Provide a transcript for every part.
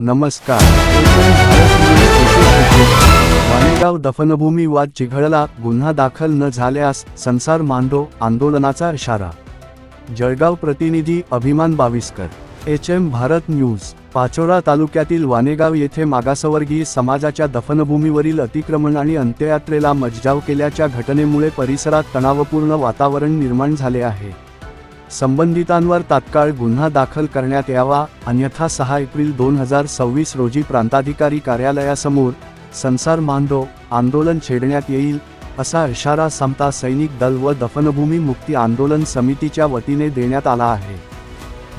नमस्कार. वाणेगाव दफनभूमी वाद चिघळला, गुन्हा दाखल न झाल्यास संसार मांडो आंदोलनाचा इशारा. जळगाव प्रतिनिधी अभिमान बाविस्कर. HM Bharat news. पाचोरा तालुक्यातील वाणेगाव येथे मागासवर्गीय समाजाच्या दफनभूमीवरील अतिक्रमण आणि अंत्ययात्रेला मज्जाव केल्याच्या घटनेमुळे परिसरात तणावपूर्ण वातावरण निर्माण झाले आहे. संबंधितांवर तात्काळ गुन्हा दाखल करण्यात यावा, अन्यथा 6 एप्रिल 2026 रोजी प्रांताधिकारी कार्यालयासमोर संसार मांडो आंदोलन छेडण्यात येईल, असा इशारा समता सैनिक दल व दफनभूमी मुक्ती आंदोलन समितीच्या वतीने देण्यात आला आहे.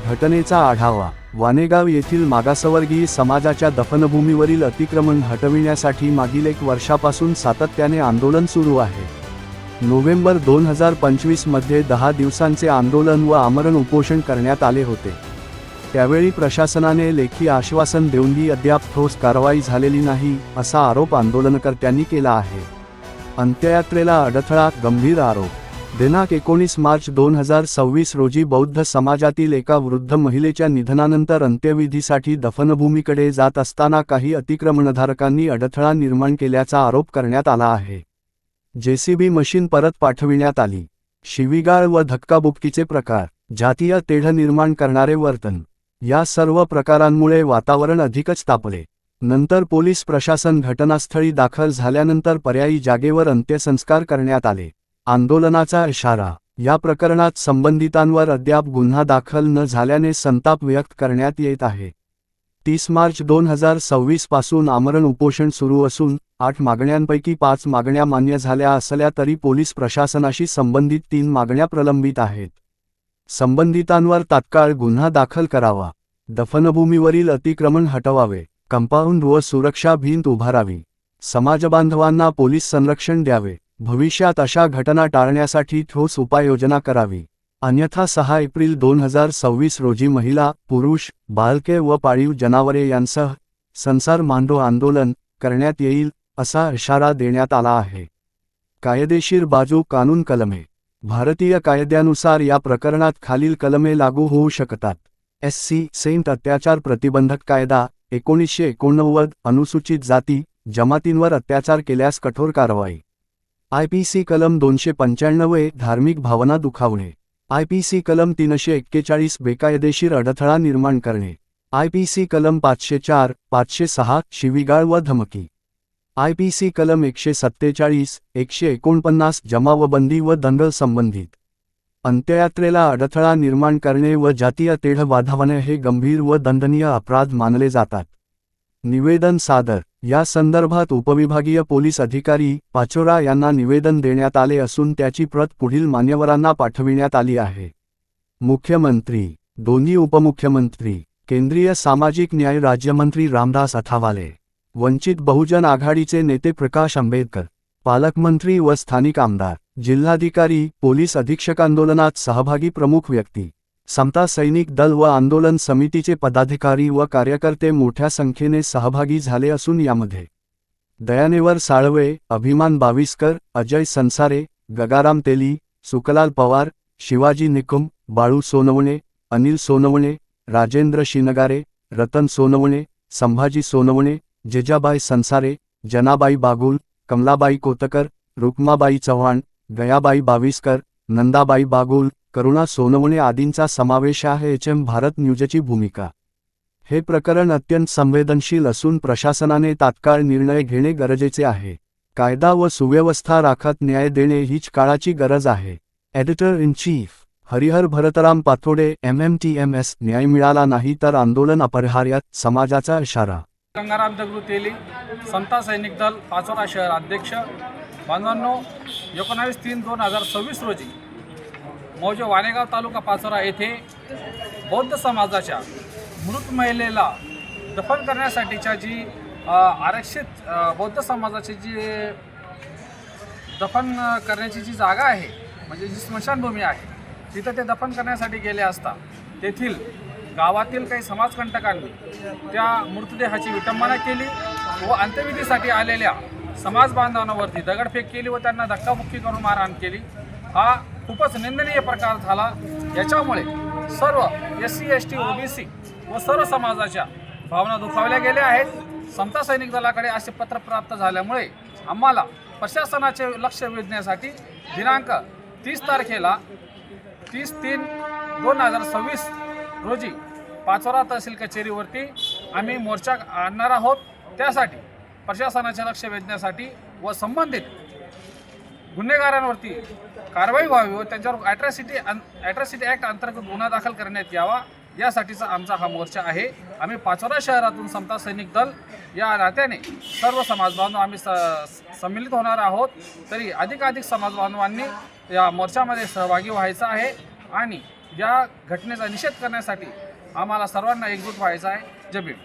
घटनेचा आढावा. वाणेगाव येथील मागासवर्गीय समाजाच्या दफनभूमीवरील अतिक्रमण हटविण्यासाठी मागील 1 वर्षापासून सातत्याने आंदोलन सुरू आहे. नोव्हेंबर 2025 मध्ये 10 दिवसांचे आंदोलन व आमरण उपोषण करण्यात आले होते. त्यावेळी प्रशासनाने लेखी आश्वासन देऊनही अद्याप ठोस कारवाई झालेली नाही, असा आरोप आंदोलनकर्त्यांनी केला आहे. अंत्ययात्रेला अडथळा, गंभीर आरोप. दिनांक 19 मार्च 2026 रोजी बौद्ध समाजातील एका वृद्ध महिलेच्या निधनानंतर अंत्यविधीसाठी दफनभूमीकडे जात असताना काही अतिक्रमणधारकांनी अडथळा निर्माण केल्याचा आरोप करण्यात आला आहे. JCB मशीन परत पाठविण्यात आली. शिवीगाळ व धक्काबुक्कीचे प्रकार, जातीय तेढ निर्माण करणारे वर्तन, या सर्व प्रकारांमुळे वातावरण अधिकच तापले. नंतर पोलीस प्रशासन घटनास्थळी दाखल झाल्यानंतर पर्यायी जागेवर अंत्यसंस्कार करण्यात आले. आंदोलनाचा इशारा. या प्रकरणात संबंधितांवर अद्याप गुन्हा दाखल न झाल्याने संताप व्यक्त करण्यात येत आहे. 30 मार्च 2026 पासून आमरण उपोषण सुरू असून 8 मागण्यांपैकी 5 मागण्या मान्य झाल्या असल्या तरी पोलीस प्रशासनाशी संबंधित 3 मागण्या प्रलंबित आहेत. संबंधितांवर तात्काळ गुन्हा दाखल करावा. दफनभूमीवरील अतिक्रमण हटवावे. कंपाऊंड व सुरक्षा भिंत उभारावी. समाजबांधवांना पोलीस संरक्षण द्यावे. भविष्यात अशा घटना टाळण्यासाठी ठोस उपाययोजना करावी, अन्यथा 6 एप्रिल 2026 रोजी महिला, पुरुष, बालके व पाळीव जनावरे यांसह संसार मांडो आंदोलन करण्यात येईल, असा इशारा देण्यात आला आहे. कायदेशीर बाजू. कानून कलमे. भारतीय कायद्यानुसार या प्रकरणात खालील कलमे लागू होऊ शकतात. SC सेंट अत्याचार प्रतिबंधक कायदा 1989, अनुसूचित जाती जमातींवर अत्याचार केल्यास कठोर कारवाई. IPC कलम 295 धार्मिक भावना दुखावणे. IPC कलम 341 बेकायदेशीर अडथळा निर्माण करणे. IPC कलम 504, 506 शिवीगाळ व धमकी. IPC कलम 147, 149 जमावबंदी व दंगल संबंधित. अंत्ययात्रेला अडथळा निर्माण करणे व जातीय तेढ वाढवणे हे गंभीर व दंडनीय अपराध मानले जातात. निवेदन सादर. या संदर्भात उपविभागीय पोलीस अधिकारी पाचोरा यांना निवेदन देण्यात आले असून त्याची प्रत पुढील मान्यवरांना पाठविण्यात आली आहे. मुख्यमंत्री, दोन्ही उपमुख्यमंत्री, केंद्रीय सामाजिक न्याय राज्यमंत्री रामदास अठावाले, वंचित बहुजन आघाडीचे नेते प्रकाश आंबेडकर, पालकमंत्री व स्थानिक आमदार, जिल्हाधिकारी, पोलीस अधीक्षक, आंदोलनात सहभागी प्रमुख व्यक्ती, समता सैनिक दल व आंदोलन समितीचे पदाधिकारी व कार्यकर्ते मोठ्या संख्येने सहभागी झाले असून यामध्ये दयानेवर साळवे, अभिमान बाविस्कर, अजय संसारे, गगाराम तेली, सुकलाल पवार, शिवाजी निकुम, बाळू सोनवणे, अनिल सोनवणे, राजेंद्र शिनगारे, रतन सोनवणे, संभाजी सोनवणे, जिजाबाई संसारे, जनाबाई बागुल, कमलाबाई कोतकर, रुक्माबाई चव्हाण, गयाबाई बाविस्कर, नंदाबाई बागुल, करुणा सोनवणे आदींचा समावेश आहे. HM भारत न्यूजची भूमिका. हे प्रकरण अत्यंत संवेदनशील असून प्रशासनाने तात्काळ निर्णय घेणे गरजेचे आहे. कायदा व सुव्यवस्था राखत न्याय देणे हीच काळाची गरज आहे. Editor in chief Harihar Bharatram Pathode, MMTMS. न्याय मिळाला नाही तर आंदोलन अपरिहार्य, समाजाचा इशारा. गंगाराम दगडू तेली, समता सैनिक दल, पाचोरा शहर अध्यक्ष. बांधवांनो, 19/3/2026 रोजी मौजे वाणेगाव तालुका पाचोरा येथे बौद्ध समाजाच्या मृत महिलेला दफन करण्यासाठीच्या जी आरक्षित बौद्ध समाजाची जी दफन करण्याची जी जागा आहे, म्हणजे जी स्मशानभूमी आहे, तिथं ते दफन करण्यासाठी गेले असता तेथील गावातील काही समाजकंटकांनी त्या मृतदेहाची विटंबना केली व अंत्यविधीसाठी आलेल्या समाज बांधवांवरती दगडफेक केली व त्यांना धक्काबुक्की करून मारहाण केली. हा खूपच निंदनीय प्रकार झाला. याच्यामुळे सर्व SC ST OBC व सर्व समाजाच्या भावना दुखावल्या गेल्या आहेत। समता सैनिक दलाकडे असे पत्र प्राप्त झाल्यामुळे आम्हाला प्रशासनाचे लक्ष वेधण्यासाठी दिनांक 30 तारखेला 30/3/2026 रोजी पाचोरा तहसील कचेरीवरती आम्ही मोर्चा आणणार आहोत। त्यासाठी प्रशासनाचे लक्ष वेधण्यासाठी व संबंधित गुन्हेगारांवरती कारवाई व्हावी व त्यांच्यावर ॲट्रॉसिटी ॲक्ट अंतर्गत गुन्हा दाखल करण्यात यावा यासाठीचा आमचा हा मोर्चा आहे। आम्ही पाचोरा शहरातून समता सैनिक दल या नात्याने सर्व समाजबांधव आम्ही सम्मिलित होणार आहोत। तरी अधिकाधिक समाजबांधवांनी या मोर्चामध्ये सहभागी व्हायचं आहे आणि या घटनेचा निषेध करण्यासाठी आम्हाला सर्वांना एकजूट व्हायचं आहे। जय भीम।